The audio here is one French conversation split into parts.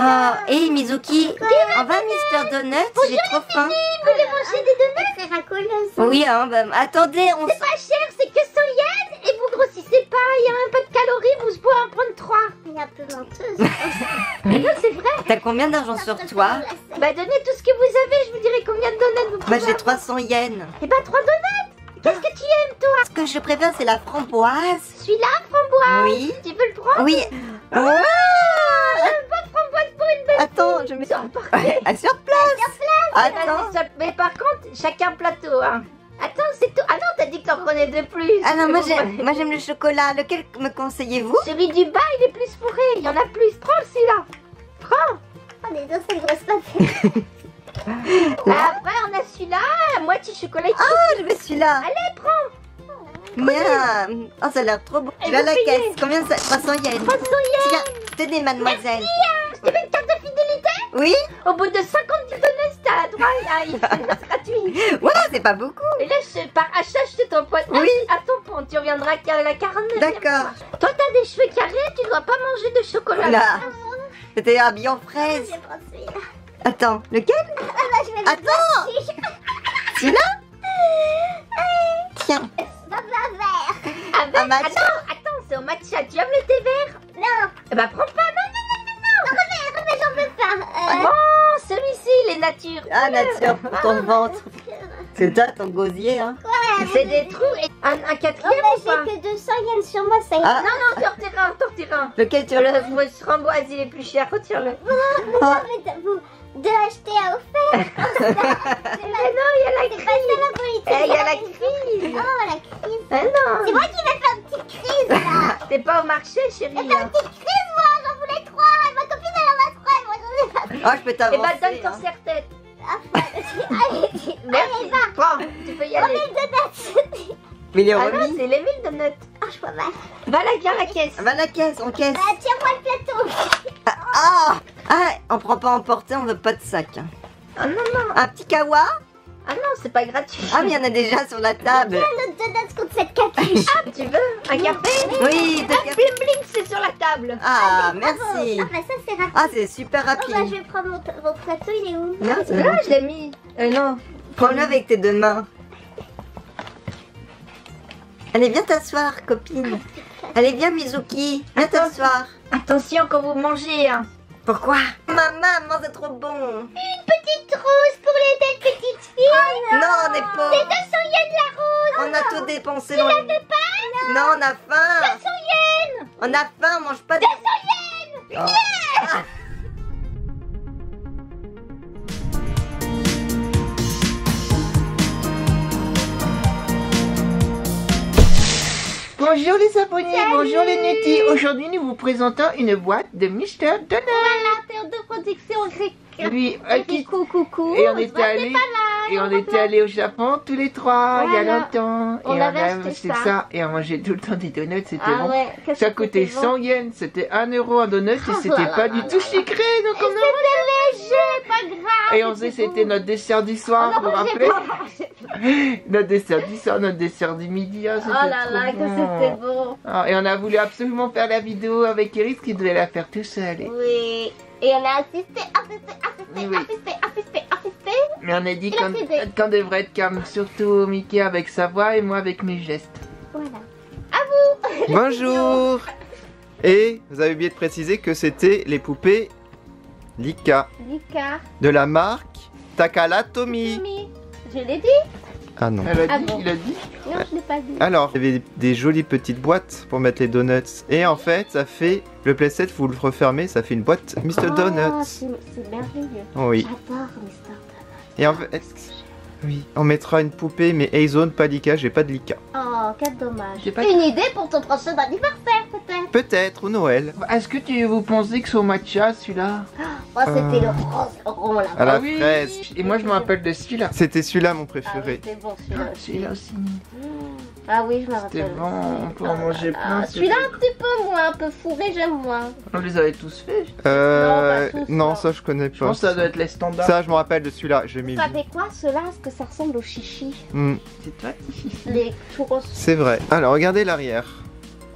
Ah, et Mizuki, on va Mister Donut, j'ai trop faim. Vous voulez manger des donuts? C'est racoleux. Oui, hein, bah, attendez, on... C'est pas cher, c'est que 100 yens et vous grossissez pas, il y a même pas de calories, vous pouvez en prendre 3. Elle est un peu menteuse. Mais non, c'est vrai. T'as combien d'argent sur toi? Bah donnez tout ce que vous avez, je vous dirai combien de donuts vous pouvez. Bah j'ai 300 yens. Et bah 3 donuts. Qu'est-ce que tu aimes toi? Ce que je préfère c'est la framboise. Celui-là, framboise. Oui. Tu veux le prendre? Oui. J'aime pas de framboise pour une belle. Attends, je mets sur place. Attends. Mais par contre, chacun plateau, hein. Attends, c'est tout. Ah non, t'as dit que t'en prenais deux plus. Ah non, moi j'aime le chocolat. Lequel me conseillez-vous? Celui du bas, il est plus fourré. Il y en a plus. Prends celui-là. Prends. Oh, les deux, ça ne grosse pas. Après, on a celui-là, à moitié chocolat. Ah, je veux celui-là. Allez, prends. Miam. Oh, ça a l'air trop bon. Je vais à la caisse. Combien ça? 300 yens. 300 yens. Tiens, tenez, mademoiselle. Je te mets une carte de fidélité. Oui? Au bout de 50 donuts, t'as droit à gratuit. Ouais, c'est pas beaucoup. Et là, par achat, je te t'empointe Oui. à ton compte. Tu reviendras qu'à la 49e. D'accord. Toi, t'as des cheveux carrés, tu dois pas manger de chocolat. Là. C'était habillé en fraise. Je vais prendre celui-là. Attends, lequel? Ah bah, je vais le Attends. Celui-là? Tiens. Dans un verre. Avec... matcha. Attends, c'est au matcha. Tu aimes le thé vert? Non. Eh ben, prends pas. Non. Remets, j'en veux pas. Oh, celui-ci, il est nature. Ah, nature, pour ton ventre. C'est toi ton gosier, hein? C'est des trous. Et un quatrième Oh, ou bah, pas? j'ai que 200 yens sur moi, ça y est. Ah, Non, tortez un. lequel tu veux? Le framboise, il est plus cher. Retire-le. Ah, Mais vous de acheter à offert. Mais non, il y a la C'est pas ça crise. la politique. Il y a la crise. Oh, la crise. Ah non. C'est moi qui vais faire une petite crise, là. T'es pas au marché, chérie. J'ai fait une petite crise, moi. J'en voulais 3. Et ma copine, elle en a 3. Et moi, j'en ai pas. oh, je peux Eh t'avancer. ben, donne ton hein. serre-tête. Allez, Merci. Prends, tu peux y aller. remets le donut. Mais il est Ah non, remis. c'est les 1000 donuts. Ah, je vois mal. Va là, viens à la caisse. Va à la caisse, on caisse. Ah, tiens-moi le plateau. Ah, on prend pas emporter, on veut pas de sac. Ah non, non. Un petit kawa? Ah non, c'est pas gratuit. Ah, mais il y en a déjà sur la table. Un autre donut contre cette capuche. Ah, tu veux un café? Oui, de Ah, bling bling, c'est sur la table. Ah, merci. Ah, bah ça, c'est rapide. Ah, c'est super Oh, bah, je rapide. vais prendre mon plateau. Il est où? Non, c'est Là, bon. je l'ai mis. Non. Prends-le avec tes deux mains. Allez, viens t'asseoir, copine. Allez, viens, Mizuki. Viens t'asseoir. Attention quand vous mangez. Hein. Pourquoi? Maman, c'est trop bon. Une petite rose pour les belles petites filles. Non, on est C'est pauvres. 200 yens la rose. On a tout dépensé dans les... Non, on a faim. 200 yens. On a faim, on mange pas de... 200 yens. Oh. Bonjour les abonnés, bonjour les nettis. Aujourd'hui nous vous présentons une boîte de Mr. Donut. Voilà, terre de production grecque. Lui, Coucou. et on était allés au Japon tous les trois il y a Voilà. longtemps. On et avait on a acheté acheté ça. ça et on mangeait tout le temps des donuts, c'était Ah bon. ouais, qu'est-ce Ça que coûtait c'était 100 bon. yens, c'était 1 euro un donut et c'était là pas là du là tout là. sucré. Donc on a... C'était léger, pas grave. Et on faisait, c'était notre dessert du soir, vous vous rappelez? Notre dessert du soir, notre dessert du midi, hein, Oh c'était là trop là, que bon. c'était bon. Ah, et on a voulu absolument faire la vidéo avec Eric qui devait la faire tout seul. Oui. Et on a insisté. Oui. Mais on a dit qu'on devrait être comme surtout Mickey avec sa voix et moi avec mes gestes. Voilà. Bonjour. Et vous avez oublié de préciser que c'était les poupées Lika Lucas. de la marque Takala Tomy. Tommy. Je l'ai dit? Ah non. Elle a Ah dit, bon. il a dit. Non, je l'ai pas dit. Alors, il y avait des jolies petites boîtes pour mettre les donuts. Et en fait, ça fait le playset, vous le refermez, ça fait une boîte Mr. Oh, Donuts. c'est merveilleux. Oui. J'adore Mr. Donut. Et en fait, oui, on mettra une poupée, mais A-Zone, pas Lika, j'ai pas de Lika. Oh, quel dommage. J'ai pas- Une idée pour ton prochain anniversaire, peut-être. Peut-être, ou Noël. Est-ce que vous pensez que c'est au matcha celui-là? Oh, c'était le rose, le rond, là. À la Ah oui. fraise. Et moi je me rappelle de celui-là. C'était celui-là mon Ah oui, préféré. c'est bon, celui-là. Celui-là aussi. Ah oui, je me C'était rappelle. bon, on peut en manger plein. Ah, celui-là, un petit peu moins, un peu fourré, j'aime moins. On les avait tous fait. pas tous, non, non. ça je connais Je pas. pense que ça doit être les standards. Ça, je me rappelle de celui-là, j'ai mis. Vous savez quoi, ceux-là, est-ce que ça ressemble aux chichis? Hmm, C'est toi qui... Les churros. c'est vrai. Alors, regardez l'arrière.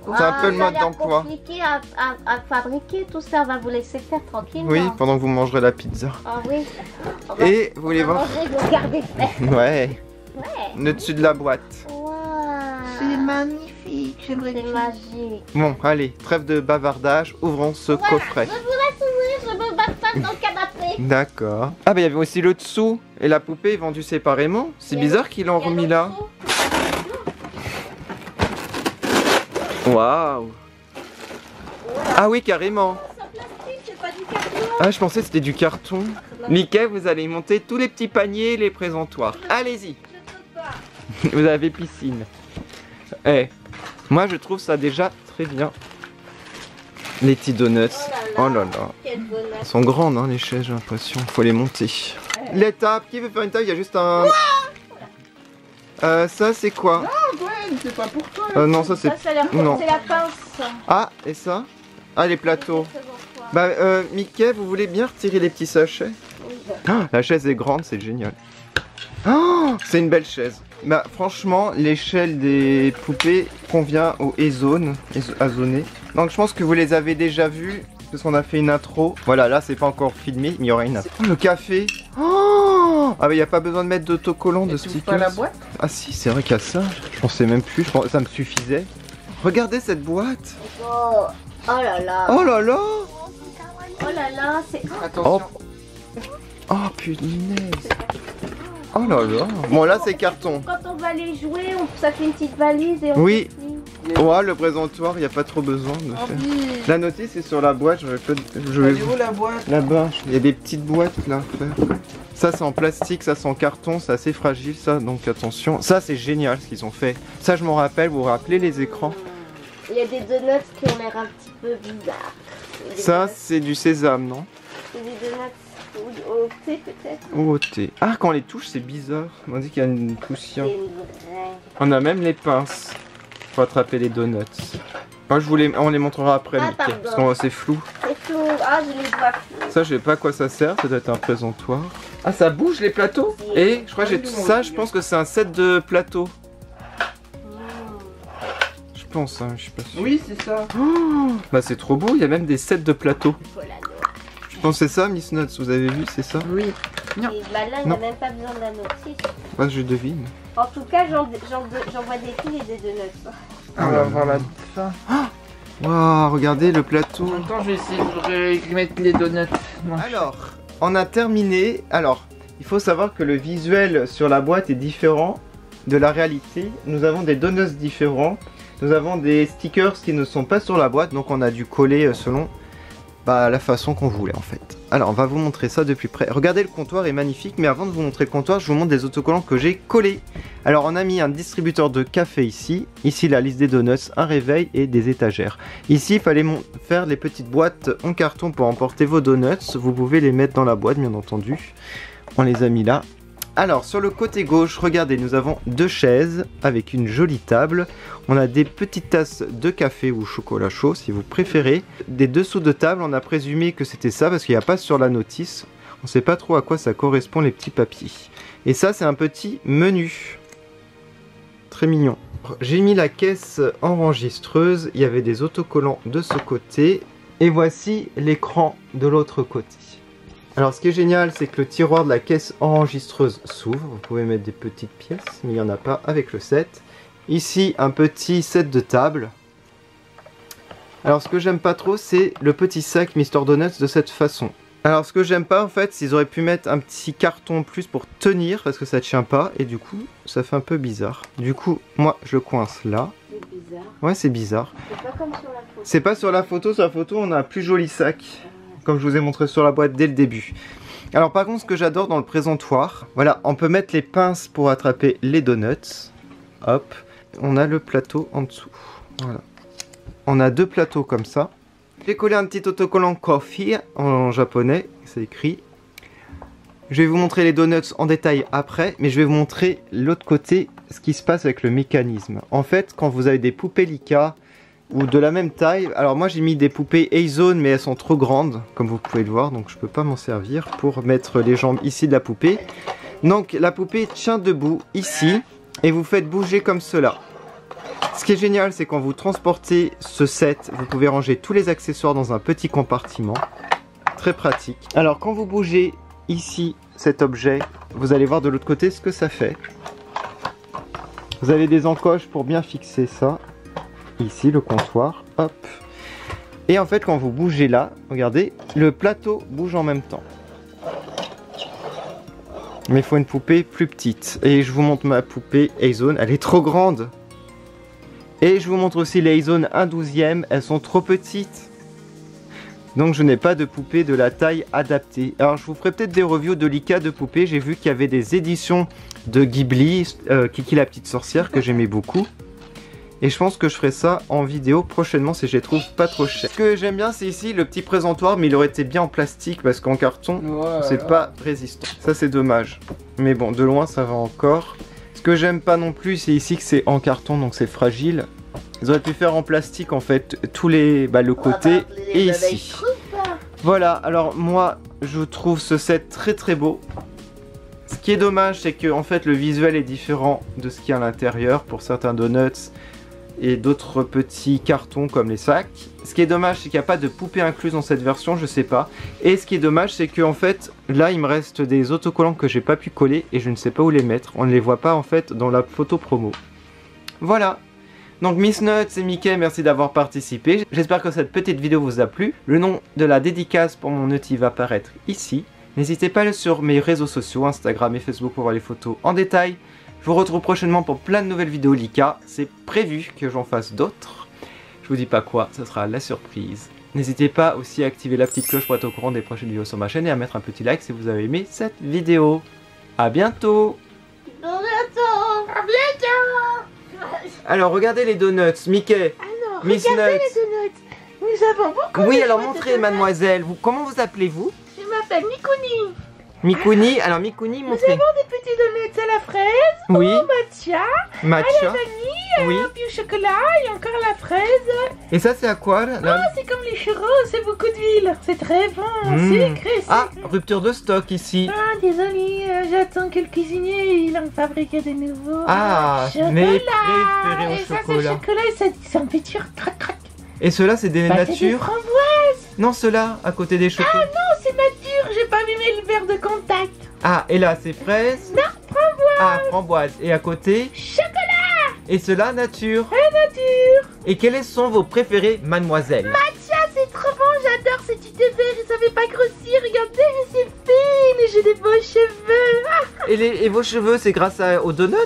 C'est un peu le mode d'emploi. C'est compliqué à fabriquer tout ça, on va vous laisser faire tranquillement. Oui, pendant que vous mangerez la pizza. Ah oui. Et vous voulez voir? Regardez. Ouais. Ouais. Le dessus de la boîte. Wow. C'est magnifique, j'aimerais C'est bien. magique. Bon, allez, trêve de bavardage, ouvrons ce coffret. Je vous laisse ouvrir, je me bastonne dans le canapé. D'accord. Ah bah il y avait aussi le dessous et la poupée vendue séparément. C'est bizarre qu'ils l'ont remis là. Waouh. Ah oui, carrément. Ah, je pensais que c'était du carton. Mickey, vous allez monter tous les petits paniers, les présentoirs. Allez-y. Vous avez piscine. Eh, moi je trouve ça déjà très bien. Les petits donuts. Oh là là. Elles sont grandes hein, les chaises, j'ai l'impression. Faut les monter. Les tables. Qui veut faire une table? Il y a juste un... ça c'est quoi? Ah, Gwen, c'est pas pour toi. Non, ça c'est... Non. C'est la pince. Ah, et ça? Ah, les plateaux. Bah, Mickey, vous voulez bien retirer les petits sachets? Ah, la chaise est grande, c'est génial. Oh, c'est une belle chaise. Bah, franchement, l'échelle des poupées convient au E-Zone, Azone. Donc, je pense que vous les avez déjà vus, parce qu'on a fait une intro. Voilà, là, c'est pas encore filmé, mais il y aura une intro. Oh, le café. Oh, ah, bah, il n'y a pas besoin de mettre d'autocollant, de stickers. Pas la boîte? Ah, si, c'est vrai qu'il y a ça. Je pensais même plus, ça me suffisait. Regardez cette boîte. Oh là là. Oh là là. Oh là là, c'est... Attention. Oh punaise. Oh là là. Bon là c'est carton. Quand on va les jouer, ça fait une petite valise et on... Oui. Oh le présentoir, il n'y a pas trop besoin de faire. La notice est sur la boîte, je vais... Elle est où la boîte? Là-bas, il y a des petites boîtes là à faire. Ça c'est en plastique, ça c'est en carton, c'est assez fragile ça, donc attention. Ça c'est génial ce qu'ils ont fait. Ça je m'en rappelle, vous vous rappelez les écrans? Il y a des donuts qui ont l'air un petit peu bizarres. Ça c'est du sésame, non? C'est des donuts au thé peut-être. Au thé. Ah quand on les touche c'est bizarre, on dit qu'il y a une poussière. C'est une vraie. On a même les pinces pour attraper les donuts. Moi on les montrera après Ah, Mickey, pardon. parce qu'on c'est flou. C'est flou. Ah, je les vois flous. Ça, je sais pas à quoi ça sert, ça doit être un présentoir. Ah, ça bouge les plateaux? Et je crois que j'ai tout ça, je pense que c'est un set de plateaux. Je pense, hein, je suis pas sûr. Oui, c'est ça. Oh, bah, c'est trop beau, il y a même des sets de plateaux. Voilà. Je pense que c'est ça, Miss Nuts, vous avez vu, c'est ça? Oui. Et bah là, il n'y a même pas besoin de la notice. Bah, je devine. En tout cas, j'en vois des fils et des donuts. On va voir la fin. Waouh, regardez le En plateau. même temps, je vais essayer de mettre les donuts. Non. Alors, on a terminé. Alors, il faut savoir que le visuel sur la boîte est différent de la réalité. Nous avons des donuts différents. Nous avons des stickers qui ne sont pas sur la boîte, donc on a dû coller selon la façon qu'on voulait en fait. Alors on va vous montrer ça de plus près. Regardez, le comptoir est magnifique, mais avant de vous montrer le comptoir, je vous montre des autocollants que j'ai collés. Alors on a mis un distributeur de café ici, la liste des donuts, un réveil et des étagères. Ici il fallait faire les petites boîtes en carton pour emporter vos donuts. Vous pouvez les mettre dans la boîte bien entendu. On les a mis là. Alors sur le côté gauche, regardez, nous avons deux chaises avec une jolie table. On a des petites tasses de café ou chocolat chaud si vous préférez. Des dessous de table, on a présumé que c'était ça parce qu'il n'y a pas sur la notice. On ne sait pas trop à quoi ça correspond les petits papiers. Et ça c'est un petit menu. Très mignon. J'ai mis la caisse enregistreuse, il y avait des autocollants de ce côté. Et voici l'écran de l'autre côté. Alors ce qui est génial, c'est que le tiroir de la caisse enregistreuse s'ouvre. Vous pouvez mettre des petites pièces, mais il n'y en a pas avec le set. Ici, un petit set de table. Alors ce que j'aime pas trop, c'est le petit sac Mr Donuts de cette façon. Alors ce que j'aime pas en fait, c'est qu'ils auraient pu mettre un petit carton en plus pour tenir, parce que ça tient pas, et du coup, ça fait un peu bizarre. Du coup, moi, je le coince là. C'est bizarre. Ouais, c'est bizarre. C'est pas comme sur la photo. C'est pas sur la photo, on a un plus joli sac. Comme je vous ai montré sur la boîte dès le début. Alors par contre, ce que j'adore dans le présentoir, voilà, on peut mettre les pinces pour attraper les donuts. Hop, on a le plateau en dessous. Voilà. On a deux plateaux comme ça. J'ai collé un petit autocollant coffee en japonais, c'est écrit. Je vais vous montrer les donuts en détail après, mais je vais vous montrer l'autre côté, ce qui se passe avec le mécanisme. En fait, quand vous avez des poupées Lika, ou de la même taille, alors moi j'ai mis des poupées E-Zone mais elles sont trop grandes comme vous pouvez le voir, donc je peux pas m'en servir pour mettre les jambes ici de la poupée. Donc la poupée tient debout ici et vous faites bouger comme cela. Ce qui est génial, c'est quand vous transportez ce set, vous pouvez ranger tous les accessoires dans un petit compartiment. Très pratique. Alors quand vous bougez ici cet objet, vous allez voir de l'autre côté ce que ça fait. Vous avez des encoches pour bien fixer ça. Ici le comptoir, hop. Et en fait quand vous bougez là, regardez, le plateau bouge en même temps. Mais il faut une poupée plus petite. Et je vous montre ma poupée A-Zone, elle est trop grande. Et je vous montre aussi les A-Zone 1/12e, elles sont trop petites. Donc je n'ai pas de poupée de la taille adaptée. Alors je vous ferai peut-être des reviews de l'IKEA de poupées. J'ai vu qu'il y avait des éditions de Ghibli, Kiki la petite sorcière que j'aimais beaucoup. Et je pense que je ferai ça en vidéo prochainement si je les trouve pas trop chers. Ce que j'aime bien c'est ici le petit présentoir, mais il aurait été bien en plastique parce qu'en carton c'est pas résistant. Ça c'est dommage. Mais bon, de loin ça va encore. Ce que j'aime pas non plus c'est ici que c'est en carton donc c'est fragile. Ils auraient pu faire en plastique en fait tous les le côté et ici. Voilà, alors moi je trouve ce set très très beau. Ce qui est dommage c'est que en fait le visuel est différent de ce qu'il y a à l'intérieur pour certains donuts et d'autres petits cartons comme les sacs. Ce qui est dommage c'est qu'il n'y a pas de poupée incluse dans cette version, je sais pas. Et ce qui est dommage c'est que en fait là il me reste des autocollants que j'ai pas pu coller et je ne sais pas où les mettre. On ne les voit pas en fait dans la photo promo. Voilà. Donc Miss Nuts et Mickey, merci d'avoir participé. J'espère que cette petite vidéo vous a plu. Le nom de la dédicace pour mon Nutty va apparaître ici. N'hésitez pas à aller sur mes réseaux sociaux, Instagram et Facebook pour voir les photos en détail. Je vous retrouve prochainement pour plein de nouvelles vidéos Lika. C'est prévu que j'en fasse d'autres. Je vous dis pas quoi, ce sera la surprise. N'hésitez pas aussi à activer la petite cloche pour être au courant des prochaines vidéos sur ma chaîne et à mettre un petit like si vous avez aimé cette vidéo. A bientôt. À bientôt. À bientôt. Alors regardez les donuts, Mickey, Alors, Miss regardez Nuts. les donuts. Nous avons beaucoup Oui, de alors choix de montrez donuts. mademoiselle, comment vous appelez-vous? Je m'appelle Mikuni. Mikuni, alors Mikuni, Nous montrez. avons des petits donuts à la fraise, Oui, au matcha, matcha, vanille, oui. puis au chocolat et encore à la fraise. Et ça c'est à quoi là? Ah, c'est comme les churros, c'est beaucoup d'huile. C'est très bon, sucré. Ah, rupture de stock ici. Ah, désolé, j'attends que le cuisinier il en fabrique des nouveaux. Ah, chocolat. mes préférés au Et ça, c'est chocolat. le chocolat et ça en fait crac crac. Et ceux-là c'est des Bah, c'est des natures? framboises. Non, ceux-là, à côté des chocolats. Ah non, c'est nature, j'ai pas mis le verre de contact. Ah, et là c'est fraises? Non, framboise. Ah, framboise. Et à côté? Chocolat. Et ceux-là, nature? Nature. Et quels sont vos préférés, mademoiselle? Matcha, c'est trop bon, j'adore ces petites verres, ils savaient pas grossir, regardez, c'est fine et j'ai des beaux cheveux. Ah, Et vos cheveux, c'est grâce aux donuts?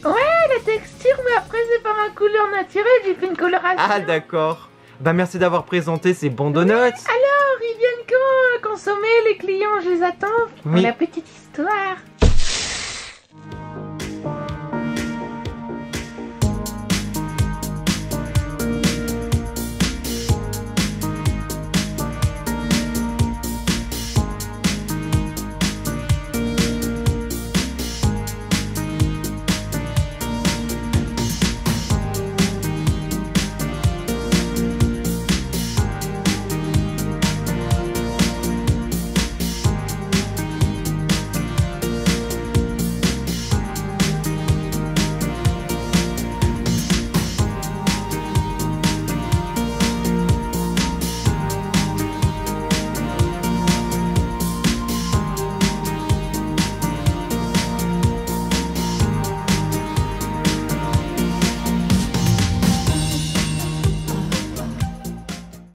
la texture, mais après c'est pas ma couleur naturelle, j'ai fait une coloration. Ah, d'accord. Bah, merci d'avoir présenté ces bons donuts. Alors, ils viennent quand consommer, les clients, je les attends pour Oui. la petite histoire.